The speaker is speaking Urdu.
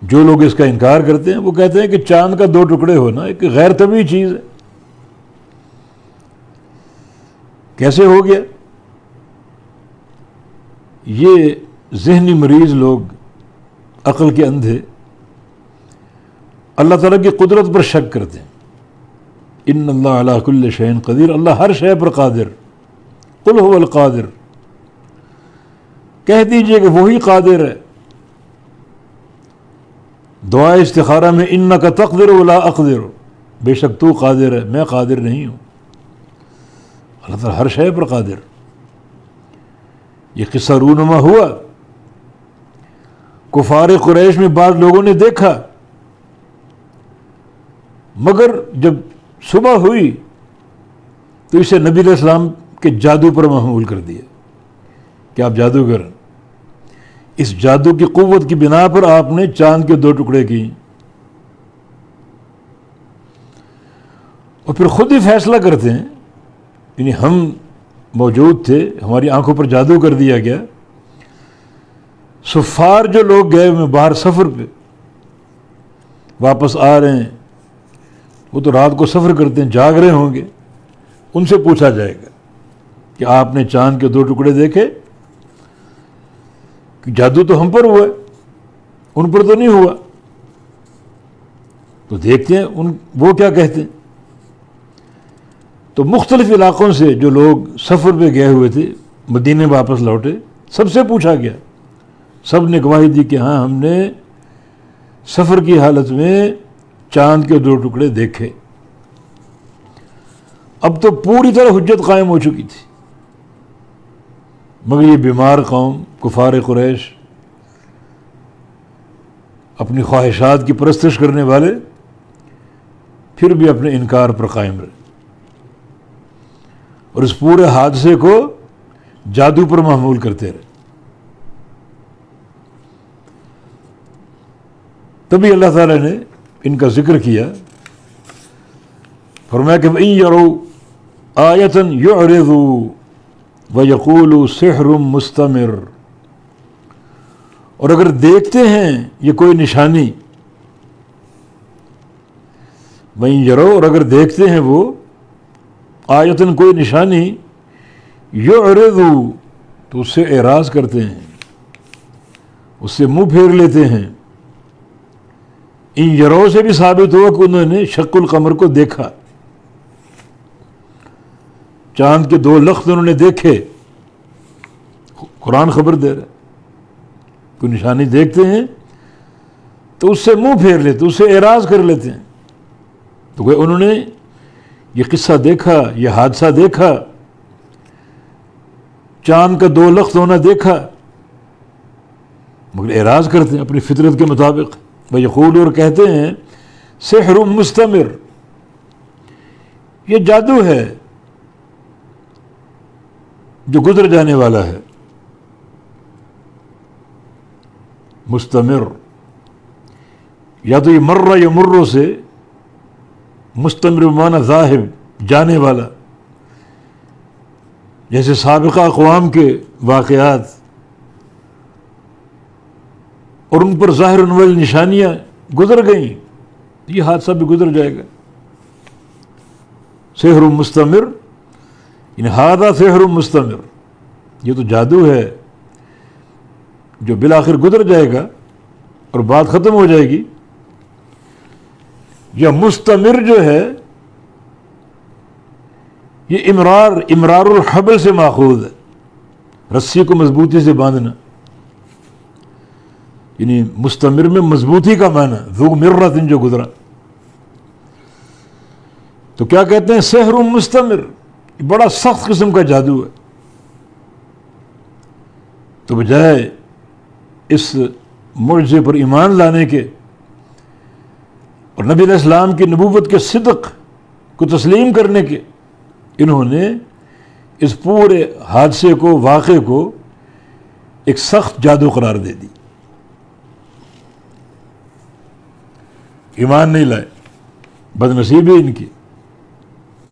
جو لوگ اس کا انکار کرتے ہیں وہ کہتے ہیں کہ چاند کا 2 ٹکڑے ہونا ایک غیر طبیعی چیز ہے، کیسے ہو گیا؟ یہ ذہنی مریض لوگ، عقل کے اندھے، اللہ تعالیٰ کی قدرت پر شک کرتے ہیں۔ ان اللہ علی کل شیء قدیر، اللہ ہر شے پر قادر۔ قل هو القادر، کہہ دیجئے کہ وہی قادر ہے۔ دعا استخارہ میں انک تقدر ولا اقدر، بے شک تو قادر ہے، میں قادر نہیں ہوں۔ اللہ تعالیٰ ہر شے پر قادر۔ یہ قصہ رونما ہوا، کفار قریش میں بعض لوگوں نے دیکھا، مگر جب صبح ہوئی تو اسے نبی علیہ السلام کے جادو پر محمول کر دیا کہ آپ جادوگر ہیں۔ اس جادو کی قوت کی بنا پر آپ نے چاند کے 2 ٹکڑے کیے، اور پھر خود ہی فیصلہ کرتے ہیں، یعنی ہم موجود تھے، ہماری آنکھوں پر جادو کر دیا گیا۔ سفار جو لوگ گئے ہوئے باہر سفر پہ واپس آ رہے ہیں، وہ تو رات کو سفر کرتے ہیں، جاگ رہے ہوں گے، ان سے پوچھا جائے گا کہ آپ نے چاند کے 2 ٹکڑے دیکھے؟ کہ جادو تو ہم پر ہوا ہے، ان پر تو نہیں ہوا۔ تو دیکھتے ہیں وہ کیا کہتے ہیں۔ تو مختلف علاقوں سے جو لوگ سفر پہ گئے ہوئے تھے، مدینے واپس لوٹے، سب سے پوچھا گیا، سب نے گواہی دی کہ ہاں ہم نے سفر کی حالت میں چاند کے 2 ٹکڑے دیکھے۔ اب تو پوری طرح حجت قائم ہو چکی تھی، مگر یہ بیمار قوم کفار قریش، اپنی خواہشات کی پرستش کرنے والے، پھر بھی اپنے انکار پر قائم رہے، اور اس پورے حادثے کو جادو پر محمول کرتے رہے۔ تبھی اللہ تعالیٰ نے ان کا ذکر کیا، فرمایا کہ وَإِن يَرَوْا آیَةً يُعْرِضُوا وَيَقُولُوا سِحْرٌ مُسْتَمِرٌ، اور اگر دیکھتے ہیں یہ کوئی نشانی، وَإِن يَرَوْا، اور اگر دیکھتے ہیں وہ آیتن کوئی نشانی، يُعْرِضُوا، تو اس سے اعراض کرتے ہیں، اس سے منہ پھیر لیتے ہیں۔ ان یرو سے بھی ثابت ہوا کہ انہوں نے شق القمر کو دیکھا، چاند کے 2 لخت انہوں نے دیکھے۔ قرآن خبر دے رہا ہے، کوئی نشانی دیکھتے ہیں تو اس سے منہ پھیر لیتے، اس سے اعراض کر لیتے ہیں۔ تو کہ انہوں نے یہ قصہ دیکھا، یہ حادثہ دیکھا، چاند کا 2 لخت ہونا دیکھا، مگر اعراض کرتے ہیں اپنی فطرت کے مطابق۔ وَيَقُولُ، اور کہتے ہیں سحر مستمر، یہ جادو ہے جو گزر جانے والا ہے۔ مستمر، یا تو یہ مرہ یا مرو سے، مستمر بمعنی ذاہب، جانے والا، جیسے سابقہ اقوام کے واقعات اور ان پر ظاہر ہونے والی نشانیاں گزر گئیں، یہ حادثہ بھی گزر جائے گا۔ سحر مستمر، یعنی ھذا سحر مستمر، یہ تو جادو ہے جو بالآخر گزر جائے گا اور بات ختم ہو جائے گی۔ یا مستمر جو ہے یہ امرار الحبل سے ماخوذ ہے، رسی کو مضبوطی سے باندھنا، یعنی مستمر میں مضبوطی کا معنی، ذو مرۃ، جو گزرا۔ تو کیا کہتے ہیں سحر مستمر، بڑا سخت قسم کا جادو ہے۔ تو بجائے اس معجزے پر ایمان لانے کے اور نبی علیہ السلام کی نبوت کے صدق کو تسلیم کرنے کے، انہوں نے اس پورے حادثے کو، واقعے کو ایک سخت جادو قرار دے دی، ایمان نہیں لائے، بد نصیبی ان کی۔